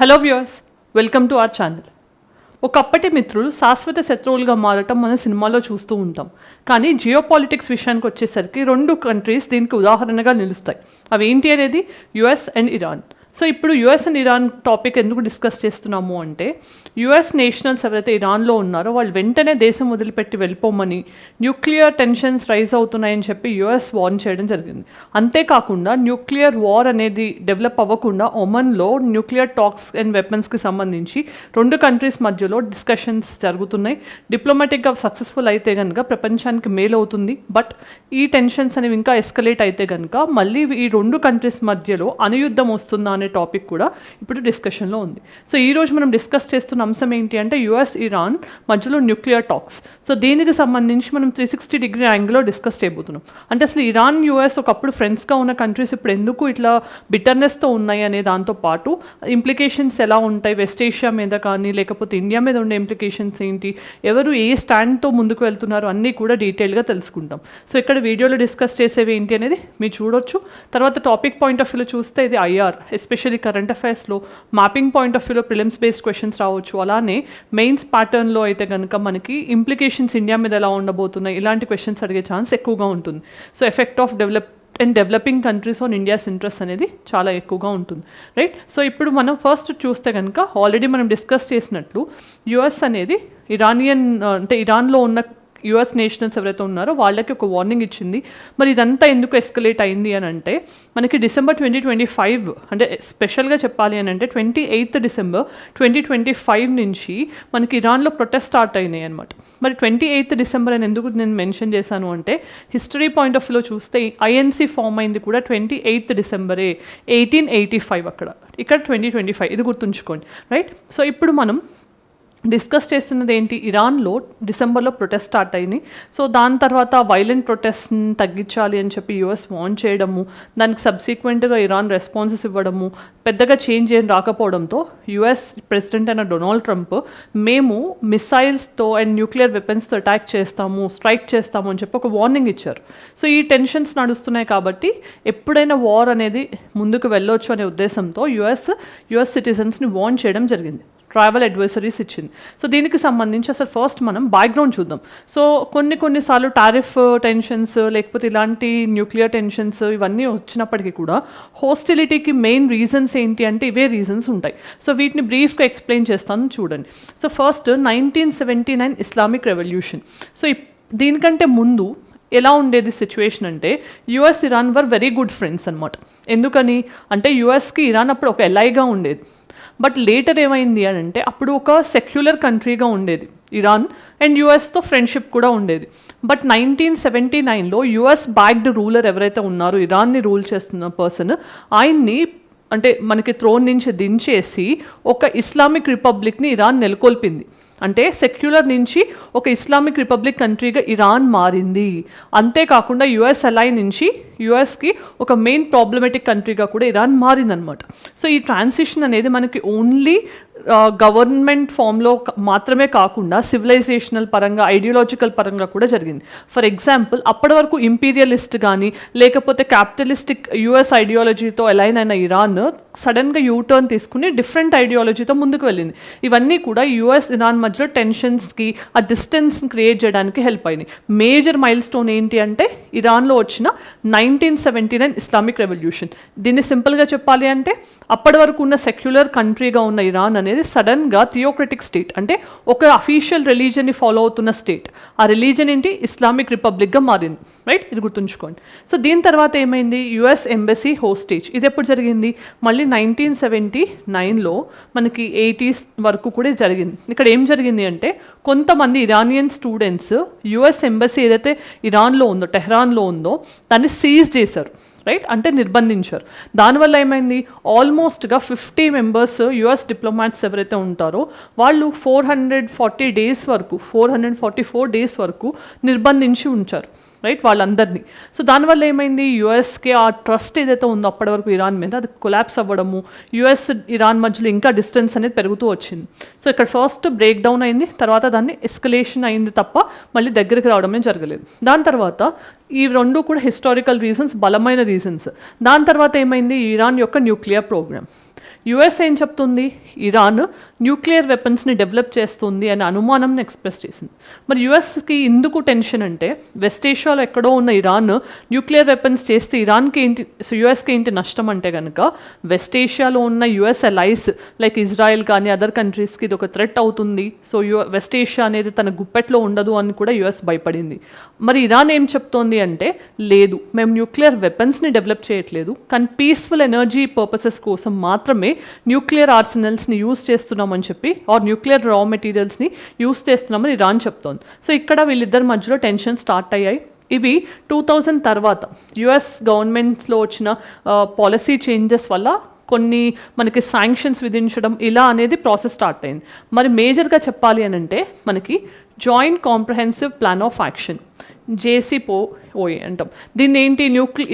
Hello viewers, welcome to our channel. ఒకప్పటి మిత్రులు శాశ్వత శత్రువులుగా మారటం మన సినిమాలో చూస్తూ ఉంటాం. కానీ జియో పాలిటిక్స్ విషయానికి వచ్చేసరికి రెండు కంట్రీస్ దీనికి ఉదాహరణగా నిలుస్తాయి. అవి ఏంటి అనేది యుఎస్ అండ్ ఇరాన్. సో ఇప్పుడు యుఎస్ అండ్ ఇరాన్ టాపిక్ ఎందుకు డిస్కస్ చేస్తున్నాము అంటే, యుఎస్ నేషనల్స్ ఎవరైతే ఇరాన్లో ఉన్నారో వాళ్ళు వెంటనే దేశం వదిలిపెట్టి వెళ్ళిపోమని, న్యూక్లియర్ టెన్షన్స్ రైజ్ అవుతున్నాయని చెప్పి యుఎస్ వార్న్ చేయడం జరిగింది. అంతేకాకుండా న్యూక్లియర్ వార్ అనేది డెవలప్ అవ్వకుండా ఒమన్లో న్యూక్లియర్ టాక్స్ అండ్ వెపన్స్కి సంబంధించి రెండు కంట్రీస్ మధ్యలో డిస్కషన్స్ జరుగుతున్నాయి. డిప్లొమాటిక్గా సక్సెస్ఫుల్ అయితే కనుక ప్రపంచానికి మేలు అవుతుంది. బట్ ఈ టెన్షన్స్ అనేవి ఇంకా ఎస్కలేట్ అయితే కనుక మళ్ళీ ఈ రెండు కంట్రీస్ మధ్యలో అనుయుద్ధం వస్తుందా అనే టాపిక్ కూడా ఇప్పుడు డిస్కషన్లో ఉంది. సో ఈరోజు మనం డిస్కస్ చేస్తున్న అంశం ఏంటి అంటే యుఎస్ ఇరాన్ మధ్యలో న్యూక్లియర్ టాక్స్. సో దీనికి సంబంధించి మనం 360 డిగ్రీ యాంగిల్లో డిస్కస్ చేయబోతున్నాం. అంటే అసలు ఇరాన్ యుఎస్ ఒకప్పుడు ఫ్రెండ్స్గా ఉన్న కంట్రీస్ ఇప్పుడు ఎందుకు ఇట్లా బిటర్నెస్తో ఉన్నాయి అనే దాంతో పాటు ఇంప్లికేషన్స్ ఎలా ఉంటాయి, వెస్ట్ ఏషియా మీద కానీ లేకపోతే ఇండియా మీద ఉండే ఇంప్లికేషన్స్ ఏంటి, ఎవరు ఏ స్టాండ్తో ముందుకు వెళ్తున్నారు అన్నీ కూడా డీటెయిల్గా తెలుసుకుంటాం. సో ఇక్కడ వీడియోలో డిస్కస్ చేసేవి ఏంటి అనేది మీరు చూడొచ్చు. తర్వాత టాపిక్ పాయింట్ ఆఫ్ వ్యూలో చూస్తే ఇది ఐఆర్, ఎస్పెషల్లీ కరెంట్ అఫైర్స్లో మ్యాపింగ్ పాయింట్ ఆఫ్ వ్యూలో ప్రిలిమ్స్ బేస్డ్ క్వశ్చన్స్ రావచ్చు. అలానే మెయిన్స్ ప్యాటర్న్లో అయితే కనుక మనకి ఇంప్లికేషన్స్ ఇండియా మీద ఎలా ఉండబోతున్నాయి ఇలాంటి క్వశ్చన్స్ అడిగే ఛాన్స్ ఎక్కువగా ఉంటుంది. So effect of developing countries on India's interest అనేది చాలా ఎక్కువగా ఉంటుంది, రైట్. సో ఇప్పుడు మనం ఫస్ట్ చూస్తే కనుక ఆల్రెడీ మనం డిస్కస్ చేసినట్లు యుఎస్ అనేది ఇరాన్లో ఉన్న యుఎస్ నేషనల్స్ ఎవరైతే ఉన్నారో వాళ్ళకి ఒక వార్నింగ్ ఇచ్చింది. మరి ఇదంతా ఎందుకు ఎస్కలేట్ అయింది అని అంటే, మనకి డిసెంబర్ 2025 అంటే స్పెషల్గా చెప్పాలి అని అంటే 28th December 2025 నుంచి మనకి ఇరాన్లో ప్రొటెస్ట్ స్టార్ట్ అయినాయి అనమాట. మరి 28th December అని ఎందుకు నేను మెన్షన్ చేశాను అంటే, హిస్టరీ పాయింట్ ఆఫ్ వ్యూలో చూస్తే ఐఎన్సీ ఫామ్ అయింది కూడా 28th December 1885 ఇక్కడ 2025 ఇది గుర్తుంచుకోండి, రైట్. సో ఇప్పుడు మనం డిస్కస్ చేస్తున్నది ఏంటి, ఇరాన్లో డిసెంబర్లో ప్రొటెస్ట్ స్టార్ట్ అయింది. సో దాని తర్వాత వైలెంట్ ప్రొటెస్ట్ని తగ్గించాలి అని చెప్పి యుఎస్ వార్న్ చేయడము, దానికి సబ్సిక్వెంట్గా ఇరాన్ రెస్పాన్సెస్ ఇవ్వడము, పెద్దగా చేంజ్ ఏం రాకపోవడంతో యుఎస్ ప్రెసిడెంట్ అయిన డొనాల్డ్ ట్రంప్ మేము మిసైల్స్తో అండ్ న్యూక్లియర్ వెపన్స్తో అటాక్ చేస్తాము, స్ట్రైక్ చేస్తాము అని చెప్పి ఒక వార్నింగ్ ఇచ్చారు. సో ఈ టెన్షన్స్ నడుస్తున్నాయి కాబట్టి ఎప్పుడైనా వార్ అనేది ముందుకు వెళ్ళొచ్చు అనే ఉద్దేశంతో యుఎస్ సిటిజన్స్ని వార్న్ చేయడం జరిగింది, ట్రావెల్ అడ్వైజరీస్ ఇచ్చింది. సో దీనికి సంబంధించి అసలు ఫస్ట్ మనం బ్యాక్గ్రౌండ్ చూద్దాం. సో కొన్నిసార్లు టారిఫ్ టెన్షన్స్ లేకపోతే ఇలాంటి న్యూక్లియర్ టెన్షన్స్ ఇవన్నీ వచ్చినప్పటికీ కూడా హోస్టిలిటీకి మెయిన్ రీజన్స్ ఏంటి అంటే ఇవే రీజన్స్ ఉంటాయి. సో వీటిని బ్రీఫ్గా ఎక్స్ప్లెయిన్ చేస్తాను చూడండి. So first 1979 Islamic revolution. So దీనికంటే ముందు ఎలా ఉండేది సిచ్యువేషన్ అంటే, US Iran were very good friends అనమాట. ఎందుకని అంటే యుఎస్కి ఇరాన్ అప్పుడు ఒక ఎలైగా ఉండేది. బట్ లేటర్ ఏమైంది అని అంటే, అప్పుడు ఒక సెక్యులర్ కంట్రీగా ఉండేది ఇరాన్ అండ్ యుఎస్తో ఫ్రెండ్షిప్ కూడా ఉండేది. బట్ 1979లో యుఎస్ బ్యాక్డ్ రూలర్ ఎవరైతే ఉన్నారో, ఇరాన్ని రూల్ చేస్తున్న పర్సన్, ఆయన్ని అంటే మనకి థ్రోన్ నుంచి దించేసి ఒక ఇస్లామిక్ రిపబ్లిక్ని ఇరాన్ నెలకొల్పింది. అంటే సెక్యులర్ నుంచి ఒక ఇస్లామిక్ రిపబ్లిక్ కంట్రీగా ఇరాన్ మారింది. అంతేకాకుండా యుఎస్ అలై నుంచి యుఎస్కి ఒక మెయిన్ ప్రాబ్లమెటిక్ కంట్రీగా కూడా ఇరాన్ మారిందనమాట. సో ఈ ట్రాన్సిషన్ అనేది మనకి ఓన్లీ గవర్నమెంట్ ఫామ్లో మాత్రమే కాకుండా సివిలైజేషనల్ పరంగా, ఐడియాలజికల్ పరంగా కూడా జరిగింది. ఫర్ ఎగ్జాంపుల్, అప్పటి వరకు ఇంపీరియలిస్ట్ కానీ లేకపోతే క్యాపిటలిస్టిక్ యుఎస్ ఐడియాలజీతో అలైన్ అయిన ఇరాన్ సడన్గా యూటర్న్ తీసుకుని డిఫరెంట్ ఐడియాలజీతో ముందుకు వెళ్ళింది. ఇవన్నీ కూడా యుఎస్ ఇరాన్ మధ్యలో టెన్షన్స్కి, ఆ డిస్టెన్స్ని క్రియేట్ చేయడానికి హెల్ప్ అయినాయి. మేజర్ మైల్ స్టోన్ ఏంటి అంటే ఇరాన్లో వచ్చిన 1979 ఇస్లామిక్ రెవల్యూషన్. దీన్ని సింపుల్గా చెప్పాలి అంటే, అప్పటి వరకు ఉన్న సెక్యులర్ కంట్రీగా ఉన్న ఇరాన్ అనేది సడన్గా థియోక్రటిక్ స్టేట్, అంటే ఒక అఫీషియల్ రిలీజన్ని ఫాలో అవుతున్న స్టేట్. ఆ రిలీజన్ ఏంటి, ఇస్లామిక్ రిపబ్లిక్గా మారింది, రైట్. ఇది గుర్తుంచుకోండి. సో దీని తర్వాత ఏమైంది, యుఎస్ ఎంబసీ హోస్టేజ్. ఇది ఎప్పుడు జరిగింది, మళ్ళీ 1979లో మనకి 80s వరకు కూడా జరిగింది. ఇక్కడ ఏం జరిగింది అంటే, కొంతమంది ఇరానియన్ స్టూడెంట్స్ యుఎస్ ఎంబసీ ఏదైతే ఇరాన్లో ఉందో, టెహ్రాన్లో ఉందో, దాన్ని సీజ్ చేశారు, రైట్. అంటే నిర్బంధించారు. దానివల్ల ఏమైంది, ఆల్మోస్ట్గా 50 మెంబర్స్ యుఎస్ డిప్లొమాట్స్ ఎవరైతే ఉంటారో వాళ్ళు 444 డేస్ వరకు నిర్బంధించి ఉంచారు, రైట్, వాళ్ళందరినీ. సో దానివల్ల ఏమైంది, యుఎస్కి ఆ ట్రస్ట్ ఏదైతే ఉందో అప్పటి వరకు ఇరాన్ మీద, అది కొలాప్స్ అవ్వడము, యుఎస్ ఇరాన్ మధ్యలో ఇంకా డిస్టెన్స్ అనేది పెరుగుతూ వచ్చింది. సో ఇక్కడ ఫస్ట్ బ్రేక్ డౌన్ అయింది, తర్వాత దాన్ని ఎస్కలేషన్ అయింది తప్ప మళ్ళీ దగ్గరికి రావడమే జరగలేదు. దాని తర్వాత ఈ రెండు కూడా హిస్టారికల్ రీజన్స్, బలమైన రీజన్స్. దాని తర్వాత ఏమైంది, ఇరాన్ యొక్క న్యూక్లియర్ ప్రోగ్రామ్. యుఎస్ ఏం చెప్తుంది, ఇరాన్ న్యూక్లియర్ వెపన్స్ని డెవలప్ చేస్తుంది అనే అనుమానంని ఎక్స్ప్రెస్ చేసింది. మరి యుఎస్కి ఎందుకు టెన్షన్ అంటే, వెస్ట్ ఏషియాలో ఎక్కడో ఉన్న ఇరాన్ న్యూక్లియర్ వెపన్స్ చేస్తే ఇరాన్కి ఏంటి, సో యుఎస్కి ఏంటి నష్టం అంటే కనుక, వెస్ట్ ఏషియాలో ఉన్న యుఎస్ అలైస్ లైక్ ఇజ్రాయెల్ కానీ అదర్ కంట్రీస్కి ఇది ఒక థ్రెట్ అవుతుంది. సో వెస్ట్ ఏషియా అనేది తన గుప్పెట్లో ఉండదు అని కూడా యుఎస్ భయపడింది. మరి ఇరాన్ ఏం చెప్తోంది అంటే, లేదు మేము న్యూక్లియర్ వెపన్స్ని డెవలప్ చేయట్లేదు, కానీ పీస్ఫుల్ ఎనర్జీ పర్పసెస్ కోసం మాత్రమే న్యూక్లియర్ ఆర్సెనల్స్ని యూజ్ చేస్తున్నామని చెప్పి, ఆర్ న్యూక్లియర్ రా మెటీరియల్స్ని యూజ్ చేస్తున్నామని ఇరాన్ చెప్తోంది. సో ఇక్కడ వీళ్ళిద్దరి మధ్యలో టెన్షన్ స్టార్ట్ అయ్యాయి. ఇవి 2000 తర్వాత యుఎస్ గవర్నమెంట్స్లో వచ్చిన పాలసీ చేంజెస్ వల్ల కొన్ని మనకి శాంక్షన్స్ విధించడం ఇలా అనేది ప్రాసెస్ స్టార్ట్ అయింది. మరి మేజర్గా చెప్పాలి అని అంటే మనకి joint comprehensive plan of action, JCPOA అంటాం. దీన్ని ఏంటి,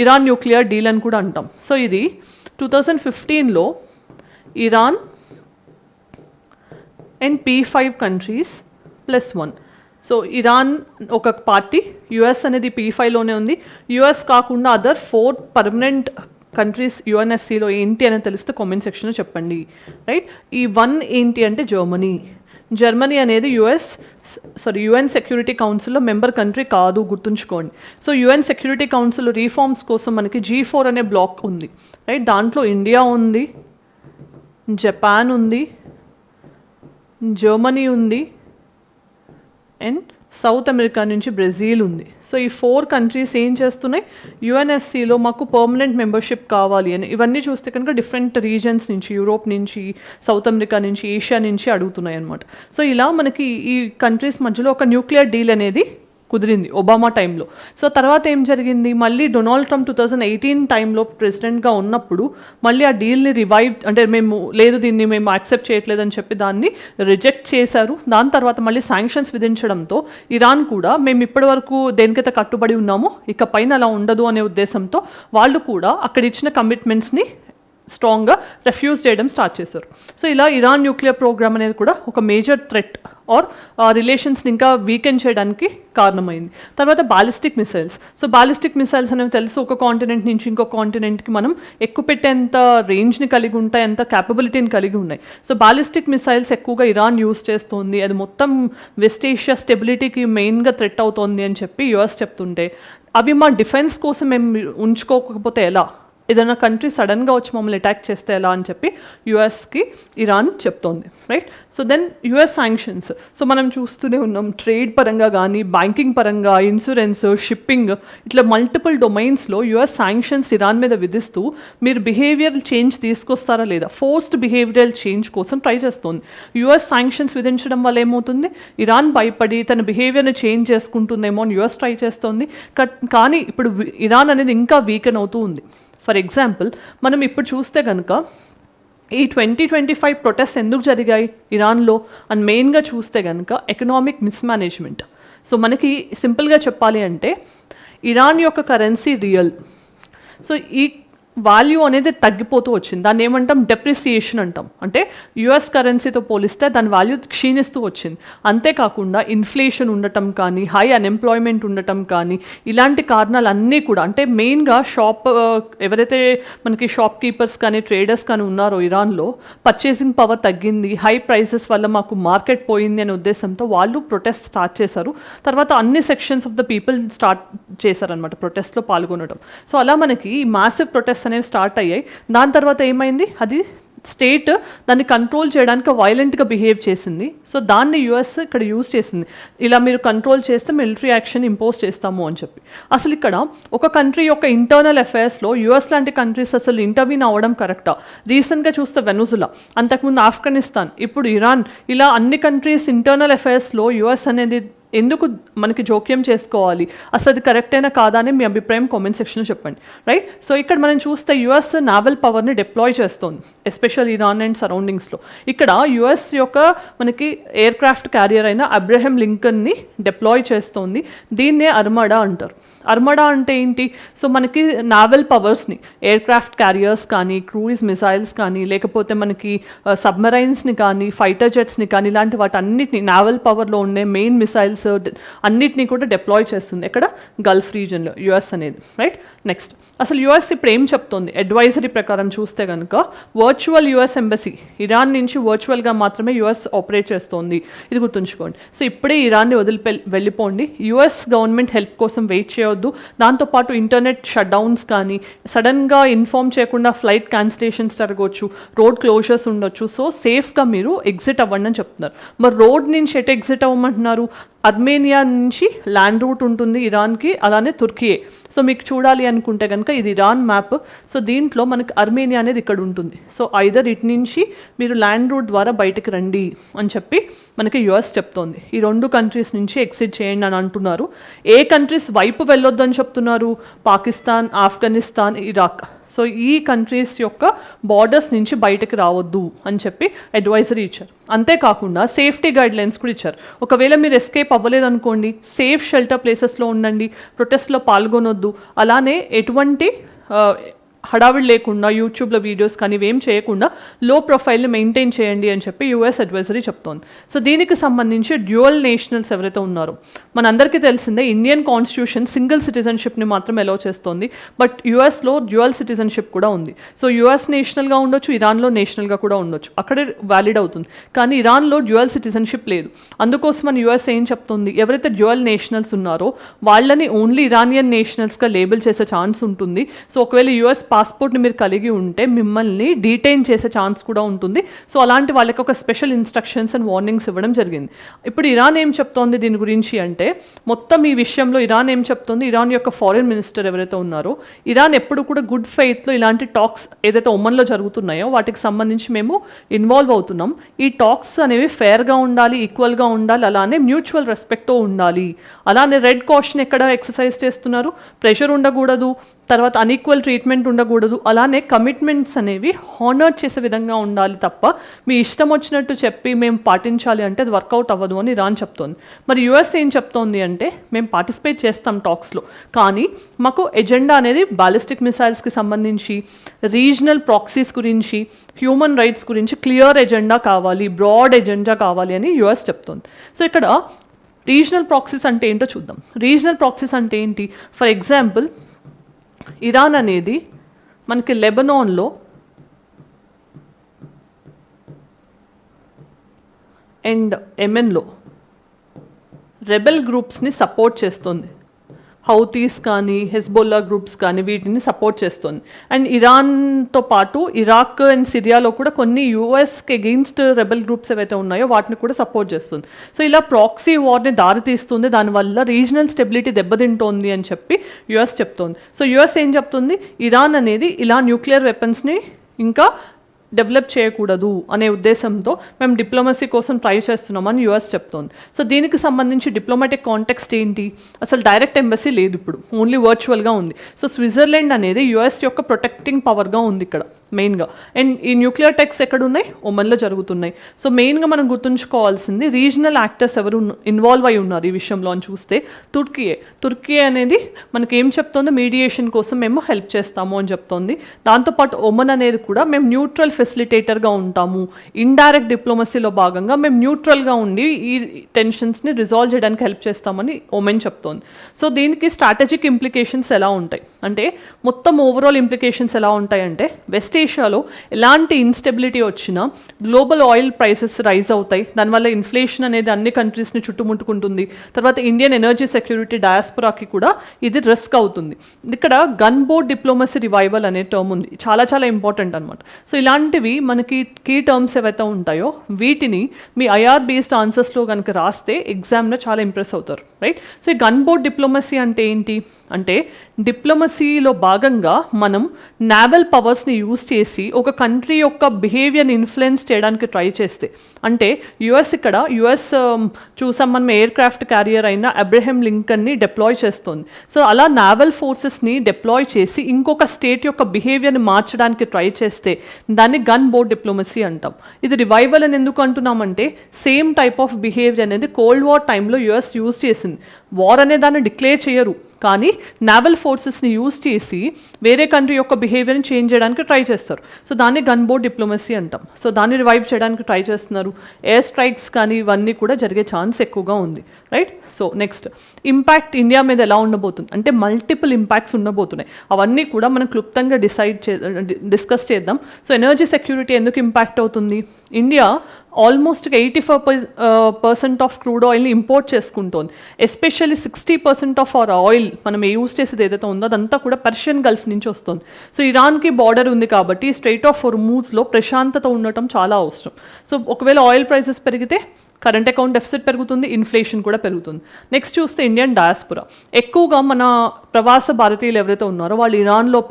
ఇరాన్ న్యూక్లియర్ డీల్ అని కూడా అంటాం. సో ఇది 2015లో Iran and P5 countries +1. So Iran ఒక పార్టీ, యుఎస్ అనేది P5లోనే ఉంది. యుఎస్ కాకుండా అదర్ 4 పర్మనెంట్ కంట్రీస్ UNSCలో ఏంటి అని తెలిస్తే కామెంట్ సెక్షన్లో చెప్పండి, రైట్. ఈ 1 ఏంటి అంటే జర్మనీ అనేది UN సెక్యూరిటీ కౌన్సిల్లో మెంబర్ కంట్రీ కాదు, గుర్తుంచుకోండి. So UN security council reforms కోసం మనకి G4 అనే బ్లాక్ ఉంది, రైట్. దాంట్లో ఇండియా ఉంది, జపాన్ ఉంది, జర్మనీ ఉంది, అండ్ సౌత్ అమెరికా నుంచి బ్రెజిల్ ఉంది. సో ఈ 4 కంట్రీస్ ఏం చేస్తున్నాయి, UNSCలో మాకు పర్మనెంట్ మెంబర్షిప్ కావాలి అని. ఇవన్నీ చూస్తే కనుక డిఫరెంట్ రీజన్స్ నుంచి, యూరోప్ నుంచి, సౌత్ అమెరికా నుంచి, ఏషియా నుంచి అడుగుతున్నాయి అనమాట. సో ఇలా మనకి ఈ కంట్రీస్ మధ్యలో ఒక న్యూక్లియర్ డీల్ అనేది కుదిరింది ఒబామా టైంలో. సో తర్వాత ఏం జరిగింది, మళ్ళీ డొనాల్డ్ ట్రంప్ 2018 టైంలో ప్రెసిడెంట్గా ఉన్నప్పుడు మళ్ళీ ఆ డీల్ని రివైవ్, అంటే దీన్ని మేము యాక్సెప్ట్ చేయట్లేదని చెప్పి దాన్ని రిజెక్ట్ చేశారు. దాని తర్వాత మళ్ళీ శాంక్షన్స్ విధించడంతో ఇరాన్ కూడా మేము ఇప్పటి వరకు దేనికైతే కట్టుబడి ఉన్నామో ఇక పైన అలా ఉండదు అనే ఉద్దేశంతో వాళ్ళు కూడా అక్కడ ఇచ్చిన కమిట్మెంట్స్ని స్ట్రాంగ్గా రెఫ్యూజ్ చేయడం స్టార్ట్ చేశారు. సో ఇలా ఇరాన్ న్యూక్లియర్ ప్రోగ్రామ్ అనేది కూడా ఒక మేజర్ థ్రెట్ ఆర్ రిలేషన్స్ని ఇంకా వీకెన్ చేయడానికి కారణమైంది. తర్వాత ballistic missiles. So ballistic missiles అనేవి తెలుసు, ఒక కాంటినెంట్ నుంచి ఇంకో కాంటినెంట్కి మనం ఎక్కువ పెట్టేంత రేంజ్ని కలిగి ఉంటాయి, అంత క్యాపబిలిటీని కలిగి ఉన్నాయి. సో బాలిస్టిక్ మిసైల్స్ ఎక్కువగా ఇరాన్ యూస్ చేస్తుంది, అది మొత్తం వెస్ట్ ఏషియా స్టెబిలిటీకి మెయిన్గా థ్రెట్ అవుతోంది అని చెప్పి యుఎస్ చెప్తుంటే, అవి మా డిఫెన్స్ కోసం మేము ఉంచుకోకపోతే ఎలా, ఏదైనా కంట్రీ సడన్గా వచ్చి మమ్మల్ని అటాక్ చేస్తే ఎలా అని చెప్పి యుఎస్కి ఇరాన్ చెప్తోంది, right. So then US sanctions. So మనం చూస్తూనే ఉన్నాం, ట్రేడ్ పరంగా కానీ, బ్యాంకింగ్ పరంగా, ఇన్సూరెన్స్, షిప్పింగ్, ఇట్లా మల్టిపుల్ డొమైన్స్లో యుఎస్ శాంక్షన్స్ ఇరాన్ మీద విధిస్తూ మీరు బిహేవియర్ చేంజ్ తీసుకొస్తారా లేదా, ఫోర్స్డ్ బిహేవియరల్ చేంజ్ కోసం ట్రై చేస్తోంది. యుఎస్ శాంక్షన్స్ విధించడం వల్ల ఏమవుతుంది, ఇరాన్ భయపడి తన బిహేవియర్ని చేంజ్ చేసుకుంటుందేమో అని యుఎస్ ట్రై చేస్తోంది. కానీ ఇప్పుడు ఇరాన్ అనేది ఇంకా వీకెన్ అవుతూ ఉంది. ఫర్ ఎగ్జాంపుల్ మనం ఇప్పుడు చూస్తే కనుక ఈ 2025 ప్రొటెస్ట్ ఎందుకు జరిగాయి ఇరాన్లో అని మెయిన్గా చూస్తే కనుక ఎకనామిక్ మిస్మేనేజ్మెంట్. సో మనకి సింపుల్గా చెప్పాలి అంటే ఇరాన్ యొక్క కరెన్సీ రియల్, సో ఈ వాల్యూ అనేది తగ్గిపోతూ వచ్చింది. దాన్ని ఏమంటాం, డెప్రిసియేషన్ అంటాం. అంటే యుఎస్ కరెన్సీతో పోలిస్తే దాని వాల్యూ క్షీణిస్తూ వచ్చింది. అంతేకాకుండా ఇన్ఫ్లేషన్ ఉండటం కానీ, హై అన్ఎంప్లాయ్మెంట్ ఉండటం కానీ, ఇలాంటి కారణాలన్నీ కూడా, అంటే మెయిన్గా ఎవరైతే మనకి షాప్ కీపర్స్ కానీ ట్రేడర్స్ కానీ ఉన్నారో ఇరాన్లో, పర్చేసింగ్ పవర్ తగ్గింది, హై ప్రైసెస్ వల్ల మాకు మార్కెట్ పోయింది అనే ఉద్దేశంతో వాళ్ళు ప్రొటెస్ట్ స్టార్ట్ చేశారు. తర్వాత అన్ని sections of the people start చేశారనమాట ప్రొటెస్ట్లో పాల్గొనడం. సో అలా మనకి మాసివ్ ప్రొటెస్ట్ అనేవి స్టార్ట్ అయ్యాయి. దాని తర్వాత ఏమైంది, అది స్టేట్ దాన్ని కంట్రోల్ చేయడానికి వైలెంట్గా బిహేవ్ చేసింది. సో దాన్ని యుఎస్ ఇక్కడ యూజ్ చేసింది, ఇలా మీరు కంట్రోల్ చేస్తే మిలిటరీ యాక్షన్ ఇంపోజ్ చేస్తాము అని చెప్పి. అసలు ఇక్కడ ఒక కంట్రీ యొక్క ఇంటర్నల్ అఫైర్స్లో యుఎస్ లాంటి కంట్రీస్ అసలు ఇంటర్వ్యూన్ అవ్వడం కరెక్టా? రీసెంట్గా చూస్తే వెనుజులా, అంతకుముందు ఆఫ్ఘనిస్తాన్, ఇప్పుడు ఇరాన్, ఇలా అన్ని కంట్రీస్ ఇంటర్నల్ అఫైర్స్లో యుఎస్ అనేది ఎందుకు మనకి జోక్యం చేసుకోవాలి, అసలు అది కరెక్టేనా కాదా అని మీ అభిప్రాయం కామెంట్ సెక్షన్లో చెప్పండి, రైట్. సో ఇక్కడ మనం చూస్తే యుఎస్ నావల్ పవర్ని డిప్లాయ్ చేస్తోంది, ఎస్పెషల్ ఇరాన్ అండ్ సరౌండింగ్స్లో. ఇక్కడ యుఎస్ యొక్క మనకి ఎయిర్ క్రాఫ్ట్ క్యారియర్ అయిన అబ్రహం లింకన్ని డిప్లాయ్ చేస్తోంది. దీన్నే అర్మడా అంటారు. అర్మడా అంటే ఏంటి, సో మనకి నావల్ పవర్స్ని, ఎయిర్ క్రాఫ్ట్ క్యారియర్స్ కానీ, క్రూయిజ్ మిసైల్స్ కానీ, లేకపోతే మనకి సబ్మరైన్స్ని కానీ, ఫైటర్ జెట్స్ని కానీ, ఇలాంటి వాటన్నిటిని నావల్ పవర్లో ఉండే మెయిన్ మిసైల్స్ అన్నిటినీ కూడా డిప్లాయ్ చేస్తుంది ఎక్కడ గల్ఫ్ రీజన్లో యుఎస్ అనేది, రైట్. నెక్స్ట్ అసలు యుఎస్ ఇప్పుడు ఏం చెప్తోంది అడ్వైజరీ ప్రకారం చూస్తే కనుక వర్చువల్ యుఎస్ ఎంబసీ, ఇరాన్ నుంచి వర్చువల్గా మాత్రమే యుఎస్ ఆపరేట్ చేస్తోంది, ఇది గుర్తుంచుకోండి. సో ఇప్పుడే ఇరాన్ని వెళ్ళిపోండి, యుఎస్ గవర్నమెంట్ హెల్ప్ కోసం వెయిట్ చేయొద్దు, దాంతోపాటు ఇంటర్నెట్ షట్ డౌన్స్ కానీ సడన్గా ఇన్ఫార్మ్ చేయకుండా ఫ్లైట్ క్యాన్సిలేషన్స్ జరగవచ్చు, రోడ్ క్లోజర్స్ ఉండొచ్చు, సో సేఫ్గా మీరు ఎగ్జిట్ అవ్వండి అని చెప్తున్నారు. మరి రోడ్ నుంచి ఎటు ఎగ్జిట్ అవ్వమంటున్నారు? అర్మేనియా నుంచి ల్యాండ్ రూట్ ఉంటుంది ఇరాన్కి, అలానే తుర్కీయే. సో మీకు చూడాలి అనుకుంటే కనుక ఇది ఇరాన్ మ్యాప్. సో దీంట్లో మనకి అర్మేనియా అనేది ఇక్కడ ఉంటుంది. సో ఐదర్ ఇటు నుంచి మీరు ల్యాండ్ రూట్ ద్వారా బయటకు రండి అని చెప్పి మనకి యుఎస్ చెప్తోంది. ఈ 2 కంట్రీస్ నుంచి ఎగ్జిట్ చేయండి అని అంటున్నారు. ఏ కంట్రీస్ వైపు వెళ్ళొద్దు అని చెప్తున్నారు? పాకిస్తాన్, ఆఫ్ఘనిస్తాన్, ఇరాక్. సో ఈ కంట్రీస్ యొక్క బార్డర్స్ నుంచి బయటకు రావద్దు అని చెప్పి అడ్వైజరీ ఇచ్చారు. అంతేకాకుండా సేఫ్టీ గైడ్ లైన్స్ కూడా ఇచ్చారు. ఒకవేళ మీరు ఎస్కేప్ అవ్వలేదు అనుకోండి, సేఫ్ షెల్టర్ ప్లేసెస్లో ఉండండి, ప్రొటెస్ట్లో పాల్గొనొద్దు, అలానే ఎటువంటి హడావిడి లేకుండా యూట్యూబ్లో వీడియోస్ కానీ ఇవేం చేయకుండా లో ప్రొఫైల్ని మెయింటైన్ చేయండి అని చెప్పి యూఎస్ అడ్వైజరీ చెప్తోంది. సో దీనికి సంబంధించి డ్యూయల్ నేషనల్స్ ఎవరైతే ఉన్నారో, మనందరికీ తెలిసిందే ఇండియన్ కాన్స్టిట్యూషన్ సింగిల్ సిటిజన్షిప్ని మాత్రం అలౌ చేస్తోంది, బట్ యూఎస్లో డ్యూయల్ సిటిజన్షిప్ కూడా ఉంది. సో యూఎస్ నేషనల్గా ఉండొచ్చు, ఇరాన్లో నేషనల్గా కూడా ఉండొచ్చు, అక్కడే వ్యాలిడ్ అవుతుంది. కానీ ఇరాన్లో డ్యూయల్ సిటిజన్షిప్ లేదు. అందుకోసం మన యూఎస్ ఏం చెప్తుంది, ఎవరైతే డ్యూయల్ నేషనల్స్ ఉన్నారో వాళ్ళని ఓన్లీ ఇరానియన్ నేషనల్స్గా లేబుల్ చేసే ఛాన్స్ ఉంటుంది. సో ఒకవేళ యూఎస్ పాస్పోర్ట్ని మీరు కలిగి ఉంటే మిమ్మల్ని డీటైన్ చేసే ఛాన్స్ కూడా ఉంటుంది. సో అలాంటి వాళ్ళకి ఒక స్పెషల్ ఇన్స్ట్రక్షన్స్ అండ్ వార్నింగ్స్ ఇవ్వడం జరిగింది. ఇప్పుడు ఇరాన్ ఏం చెప్తోంది దీని గురించి అంటే, మొత్తం ఈ విషయంలో ఇరాన్ ఏం చెప్తోంది, ఇరాన్ యొక్క ఫారిన్ మినిస్టర్ ఎవరైతే ఉన్నారో, ఇరాన్ ఎప్పుడు కూడా గుడ్ ఫెయిత్లో ఇలాంటి టాక్స్ ఏదైతే ఒమన్లో జరుగుతున్నాయో వాటికి సంబంధించి మేము ఇన్వాల్వ్ అవుతున్నాం. ఈ టాక్స్ అనేవి ఫేర్గా ఉండాలి, ఈక్వల్గా ఉండాలి, అలానే మ్యూచువల్ రెస్పెక్ట్తో ఉండాలి. అలానే రెడ్ కాషన్ ఎక్కడ ఎక్సర్సైజ్ చేస్తున్నారు, ప్రెషర్ ఉండకూడదు, తర్వాత అన్ఈక్వల్ ట్రీట్మెంట్ ఉండకూడదు, అలానే కమిట్మెంట్స్ అనేవి హానర్ చేసే విధంగా ఉండాలి తప్ప మీ ఇష్టం వచ్చినట్టు చెప్పి మేము పాటించాలి అంటే అది వర్కౌట్ అవ్వదు అని ఇరాన్ చెప్తోంది. మరి యుఎస్ ఏం చెప్తోంది అంటే, మేము పార్టిసిపేట్ చేస్తాం టాక్స్లో, కానీ మాకు ఎజెండా అనేది బాలిస్టిక్ మిసైల్స్కి సంబంధించి, రీజనల్ ప్రాక్సీస్ గురించి, హ్యూమన్ రైట్స్ గురించి క్లియర్ ఎజెండా కావాలి, బ్రాడ్ ఎజెండా కావాలి అని యుఎస్ చెప్తోంది. సో ఇక్కడ రీజనల్ ప్రాక్సీస్ అంటే ఏంటో చూద్దాం. రీజనల్ ప్రాక్సీస్ అంటే ఏంటి? ఫర్ ఎగ్జాంపుల్ ఇరాన్ అనేది మనకి లెబనాన్లో అండ్ యెమెన్లో రెబెల్ గ్రూప్స్ని సపోర్ట్ చేస్తుంది. హౌతీస్ కానీ హెజ్బొల్లా గ్రూప్స్ కానీ వీటిని సపోర్ట్ చేస్తుంది. అండ్ ఇరాన్తో పాటు ఇరాక్ అండ్ సిరియాలో కూడా కొన్ని యూఎస్కి అగెయిన్స్ట్ రెబెల్ గ్రూప్స్ ఏవైతే ఉన్నాయో వాటిని కూడా సపోర్ట్ చేస్తుంది. సో ఇలా ప్రాక్సీ వార్ని దారితీస్తుంది, దానివల్ల రీజనల్ స్టెబిలిటీ దెబ్బతింటోంది అని చెప్పి యుఎస్ చెప్తోంది. సో యుఎస్ ఏం చెప్తుంది, ఇరాన్ అనేది ఇలా న్యూక్లియర్ వెపన్స్ని ఇంకా డెవలప్ చేయకూడదు అనే ఉద్దేశంతో మేము డిప్లొమసీ కోసం ట్రై చేస్తున్నామని యుఎస్ చెప్తోంది. సో దీనికి సంబంధించి డిప్లొమాటిక్ కాంటెక్స్ట్ ఏంటి, అసలు డైరెక్ట్ ఎంబసీ లేదు, ఇప్పుడు ఓన్లీ వర్చువల్గా ఉంది. సో స్విట్జర్లాండ్ అనేది యుఎస్ యొక్క ప్రొటెక్టింగ్ పవర్గా ఉంది ఇక్కడ మెయిన్గా. అండ్ ఈ న్యూక్లియర్ టెక్స్ ఎక్కడ ఉన్నాయి, ఒమన్లో జరుగుతున్నాయి. సో మెయిన్గా మనం గుర్తుంచుకోవాల్సింది రీజనల్ యాక్టర్స్ ఎవరు ఇన్వాల్వ్ అయి ఉన్నారు ఈ విషయంలో అని చూస్తే తుర్కీ అనేది మనకి ఏం చెప్తోంది, మీడియేషన్ కోసం మేము హెల్ప్ చేస్తాము అని చెప్తోంది. దాంతోపాటు ఒమన్ అనేది కూడా మేము న్యూట్రల్ ఫెసిలిటేటర్గా ఉంటాము, ఇండైరెక్ట్ డిప్లొమసీలో భాగంగా మేము న్యూట్రల్గా ఉండి ఈ టెన్షన్స్ని రిజాల్వ్ చేయడానికి హెల్ప్ చేస్తామని ఒమన్ చెప్తోంది. సో దీనికి స్ట్రాటజిక్ ఇంప్లికేషన్స్ ఎలా ఉంటాయి అంటే, మొత్తం ఓవరాల్ ఇంప్లికేషన్స్ ఎలా ఉంటాయంటే, వెస్ట్ ఏషియాలో ఎలాంటి ఇన్స్టెబిలిటీ వచ్చినా గ్లోబల్ ఆయిల్ ప్రైసెస్ రైజ్ అవుతాయి, దానివల్ల ఇన్ఫ్లేషన్ అనేది అన్ని కంట్రీస్ని చుట్టుముట్టుకుంటుంది. తర్వాత ఇండియన్ ఎనర్జీ సెక్యూరిటీ డయాస్పోరాకి కూడా ఇది రిస్క్ అవుతుంది. ఇక్కడ గన్ బోర్డ్ డిప్లొమసీ రివైవల్ అనే టర్మ్ ఉంది, చాలా చాలా ఇంపార్టెంట్ అనమాట. సో ఇలాంటివి మనకి కీ టర్మ్స్ ఏవైతే ఉంటాయో వీటిని మీ ఐఆర్ బేస్డ్ ఆన్సర్స్లో కనుక రాస్తే ఎగ్జామ్లో చాలా ఇంప్రెస్ అవుతారు, రైట్. సో ఈ గన్ బోర్డ్ డిప్లొమసీ అంటే ఏంటి అంటే, డిప్లొమసీలో భాగంగా మనం నావల్ పవర్స్ని యూజ్ చేసి ఒక కంట్రీ యొక్క బిహేవియర్ని ఇన్ఫ్లుయెన్స్ చేయడానికి ట్రై చేస్తే, అంటే యుఎస్ చూసాం మనం ఎయిర్ క్రాఫ్ట్ క్యారియర్ అయిన అబ్రహం లింకన్ని డిప్లాయ్ చేస్తుంది. సో అలా నావల్ ఫోర్సెస్ని డిప్లాయ్ చేసి ఇంకొక స్టేట్ యొక్క బిహేవియర్ని మార్చడానికి ట్రై చేస్తే దాన్ని గన్ బోర్డ్ డిప్లొమసీ అంటాం. ఇది రివైవల్ అని ఎందుకు అంటున్నామంటే, సేమ్ టైప్ ఆఫ్ బిహేవియర్ అనేది కోల్డ్ వార్ టైంలో యుఎస్ యూజ్ చేసింది. వార్ అనే దాన్ని డిక్లేర్ చేయరు, కానీ నావల్ ఫోర్సెస్ని యూజ్ చేసి వేరే కంట్రీ యొక్క బిహేవియర్ని చేంజ్ చేయడానికి ట్రై చేస్తారు. సో దాన్ని గన్ బోర్డ్ డిప్లొమసీ అంటాం. సో దాన్ని రివైవ్ చేయడానికి ట్రై చేస్తున్నారు. ఎయిర్ స్ట్రైక్స్ కానీ ఇవన్నీ కూడా జరిగే ఛాన్స్ ఎక్కువగా ఉంది, right? So next impact India మీద ఎలా ఉండబోతుంది అంటే మల్టిపుల్ ఇంపాక్ట్స్ ఉండబోతున్నాయి. అవన్నీ కూడా మనం క్లుప్తంగా డిస్కస్ చేద్దాం. సో ఎనర్జీ సెక్యూరిటీ ఎందుకు ఇంపాక్ట్ అవుతుంది? ఇండియా ఆల్మోస్ట్ 85% ఆఫ్ క్రూడ్ ఆయిల్ని ఇంపోర్ట్ చేసుకుంటోంది. ఎస్పెషల్లీ 60% ఆఫ్ అవర్ ఆయిల్ మనం యూజ్ చేసేది ఏదైతే ఉందో అదంతా కూడా పర్షియన్ గల్ఫ్ నుంచి వస్తుంది. సో ఇరాన్కి బార్డర్ ఉంది కాబట్టి స్ట్రైట్ ఆఫ్ హోర్ముజ్లో ప్రశాంతత ఉండటం చాలా అవసరం. సో ఒకవేళ ఆయిల్ ప్రైసెస్ పెరిగితే కరెంట్ అకౌంట్ డెఫిసిట్ పెరుగుతుంది, ఇన్ఫ్లేషన్ కూడా పెరుగుతుంది. నెక్స్ట్ చూస్తే ఇండియన్ డయాస్పోరా. ఎక్కువగా మన ప్రవాస భారతీయులు ఎవరైతే ఉన్నారో వాళ్ళు ఇరాన్లో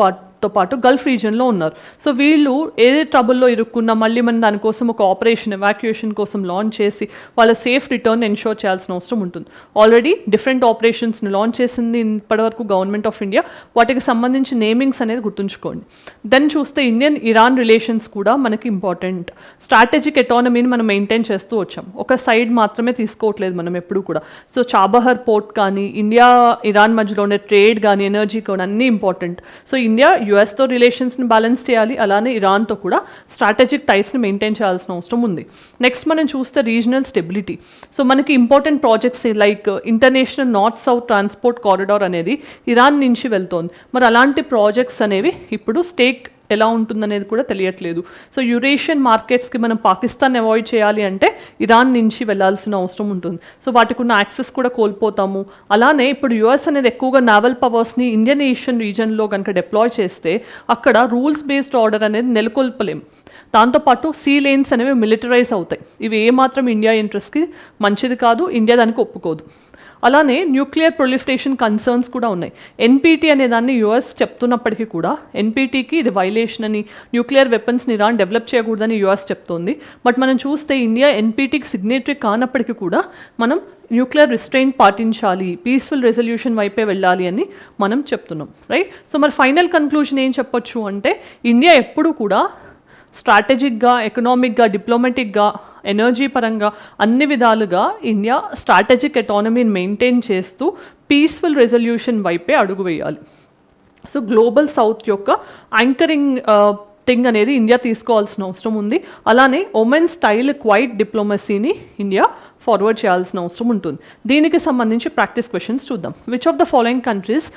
పాటు గల్ఫ్ రీజియన్లో ఉన్నారు. సో వీళ్ళు ఏదే ట్రబుల్లో ఇరుక్కున్నా మళ్ళీ మనం దానికోసం ఒక ఆపరేషన్ ఎవాక్యుయేషన్ కోసం లాంచ్ చేసి వాళ్ళ సేఫ్ రిటర్న్ ఎన్షోర్ చేయాల్సిన అవసరం ఉంటుంది. ఆల్రెడీ డిఫరెంట్ ఆపరేషన్స్ని లాంచ్ చేసింది ఇప్పటివరకు గవర్నమెంట్ ఆఫ్ ఇండియా. వాటికి సంబంధించి నేమింగ్స్ అనేది గుర్తుంచుకోండి. దెన్ చూస్తే ఇండియన్ ఇరాన్ రిలేషన్స్ కూడా మనకి ఇంపార్టెంట్. స్ట్రాటజిక్ ఎటానమీని మనం మెయింటైన్ చేస్తూ వచ్చాం. ఒక సైడ్ మాత్రమే తీసుకోవట్లేదు మనం ఎప్పుడు కూడా. సో చాబహర్ పోర్ట్ కానీ ఇండియా ఇరాన్ మధ్యలో ఉండే ట్రేడ్ కానీ ఎనర్జీ కానీ అన్నీ ఇంపార్టెంట్. సో ఇండియా యుఎస్తో రిలేషన్స్ని బ్యాలెన్స్ చేయాలి, అలానే ఇరాన్తో కూడా స్ట్రాటజిక్ టైస్ని మెయింటైన్ చేయాల్సిన అవసరం ఉంది. నెక్స్ట్ మనం చూస్తే రీజనల్ స్టెబిలిటీ. సో మనకి important projects like international north south transport corridor అనేది ఇరాన్ నుంచి వెళ్తోంది. మరి అలాంటి ప్రాజెక్ట్స్ అనేవి ఇప్పుడు స్టేక్ ఎలా ఉంటుందనేది కూడా తెలియట్లేదు. సో యురేషియన్ మార్కెట్స్కి మనం పాకిస్తాన్ అవాయిడ్ చేయాలి అంటే ఇరాన్ నుంచి వెళ్ళాల్సిన అవసరం ఉంటుంది. సో వాటికి ఉన్న యాక్సెస్ కూడా కోల్పోతాము. అలానే ఇప్పుడు యుఎస్ అనేది ఎక్కువగా నావల్ పవర్స్ని ఇండియన్ ఏషియన్ రీజన్లో కనుక డిప్లాయ్ చేస్తే అక్కడ రూల్స్ బేస్డ్ ఆర్డర్ అనేది నెలకొల్పలేం. దాంతోపాటు సీ లేన్స్ అనేవి మిలిటరైజ్ అవుతాయి. ఇవి ఏమాత్రం ఇండియా ఇంట్రెస్ట్కి మంచిది కాదు, ఇండియా దానికి ఒప్పుకోదు. అలానే న్యూక్లియర్ ప్రొలిఫరేషన్ కన్సర్న్స్ కూడా ఉన్నాయి. ఎన్పిటి అనే దాన్ని యుఎస్ చెప్తున్నప్పటికీ కూడా ఎన్పిటికి ఇది వైలేషన్ అని, న్యూక్లియర్ వెపన్స్ని ఇరాన్ డెవలప్ చేయకూడదని యుఎస్ చెప్తోంది. బట్ మనం చూస్తే ఇండియా ఎన్పిటికి సిగ్నేటరీ కానప్పటికీ కూడా మనం న్యూక్లియర్ రిస్ట్రెయింట్ పాటించాలి, పీస్ఫుల్ రెజల్యూషన్ వైపే వెళ్ళాలి అని మనం చెప్తున్నాం, రైట్? సో మరి ఫైనల్ కన్క్లూజన్ ఏం చెప్పొచ్చు అంటే ఇండియా ఎప్పుడు కూడా స్ట్రాటజిక్గా, ఎకనామిక్గా, డిప్లొమాటిక్గా, ఎనర్జీ పరంగా అన్ని విధాలుగా ఇండియా స్ట్రాటజిక్ ఎటానమీని మెయింటైన్ చేస్తూ పీస్ఫుల్ రెజల్యూషన్ వైపే అడుగు వేయాలి. సో గ్లోబల్ సౌత్ యొక్క యాంకరింగ్ థింగ్ అనేది ఇండియా తీసుకోవాల్సిన అవసరం ఉంది. అలానే ఒమెన్ స్టైల్ క్వైట్ డిప్లొమసీని ఇండియా ఫార్వర్డ్ చేయాల్సిన అవసరం ఉంటుంది. దీనికి సంబంధించి ప్రాక్టీస్ క్వశ్చన్స్ చూద్దాం. Which of the following countries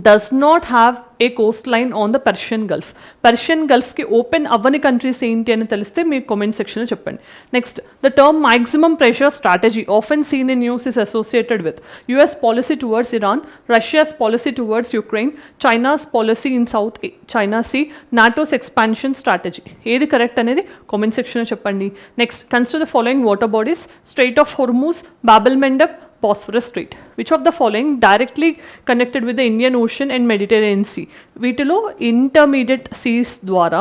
does not have a coast line on the Persian Gulf? Persian గల్ఫ్కి ఓపెన్ అవ్వని కంట్రీస్ ఏంటి అని తెలిస్తే మీరు కామెంట్ సెక్షన్లో చెప్పండి. Next, the term maximum pressure strategy often seen in news is associated with US policy towards Iran, Russia's policy towards Ukraine, China's policy in South China Sea, NATO's expansion strategy. ఏది correct అనేది comment సెక్షన్లో చెప్పండి. Next, consider the following water bodies: strait of Hormuz, Bab el Mandeb, Bosphorus Strait. Which of the following directly connected with the Indian Ocean and Mediterranean Sea? వీటిలో intermediate Cs ద్వారా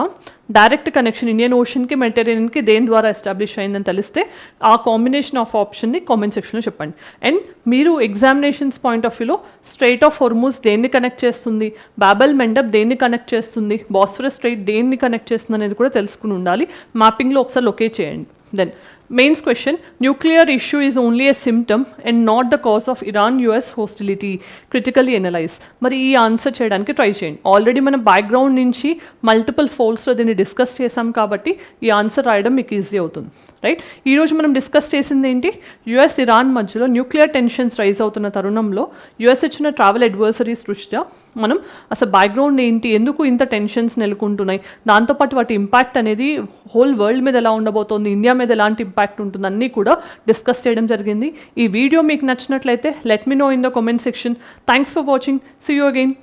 direct connection Indian ఓషన్కి మెడిటరేనియన్కి దేని ద్వారా establish అయిందని తెలిస్తే ఆ combination of ఆప్షన్ని comment సెక్షన్లో చెప్పండి. అండ్ మీరు ఎగ్జామినేషన్స్ పాయింట్ ఆఫ్ వ్యూలో స్ట్రైట్ ఆఫ్ హోర్ముజ్ దేన్ని కనెక్ట్ చేస్తుంది, బాబెల్ మండబ్ దేన్ని కనెక్ట్ చేస్తుంది, బాస్ఫరస్ స్ట్రైట్ దేన్ని కనెక్ట్ చేస్తుంది అనేది కూడా తెలుసుకుని ఉండాలి. మ్యాపింగ్లో ఒకసారి లొకేట్ చేయండి. Then mains question: nuclear issue is only a symptom and not the cause of Iran US hostility, critically analyse. మరి ఈ ఆన్సర్ చేయడానికి ట్రై చేయండి. ఆల్రెడీ మన బ్యాక్గ్రౌండ్ నుంచి మల్టిపుల్ ఫోల్స్లో దీన్ని డిస్కస్ చేసాం కాబట్టి ఈ ఆన్సర్ రాయడం మీకు ఈజీ అవుతుంది, రైట్? ఈరోజు మనం డిస్కస్ చేసింది ఏంటి? యుఎస్ ఇరాన్ మధ్యలో న్యూక్లియర్ టెన్షన్స్ రైజ్ అవుతున్న తరుణంలో యుఎస్ ఇచ్చిన ట్రావెల్ అడ్వర్సరీస్ దృష్ట్యా మనం అసలు బ్యాక్గ్రౌండ్ ఏంటి, ఎందుకు ఇంత టెన్షన్స్ నెలకొంటున్నాయి, దాంతోపాటు వాటి ఇంపాక్ట్ అనేది హోల్ వరల్డ్ మీద ఎలా ఉండబోతోంది, ఇండియా మీద ఎలాంటి ఇంపాక్ట్ ఉంటుంది అన్నీ కూడా డిస్కస్ చేయడం జరిగింది. ఈ వీడియో మీకు నచ్చినట్లయితే let me know in the comment section. Thanks for watching. See you again.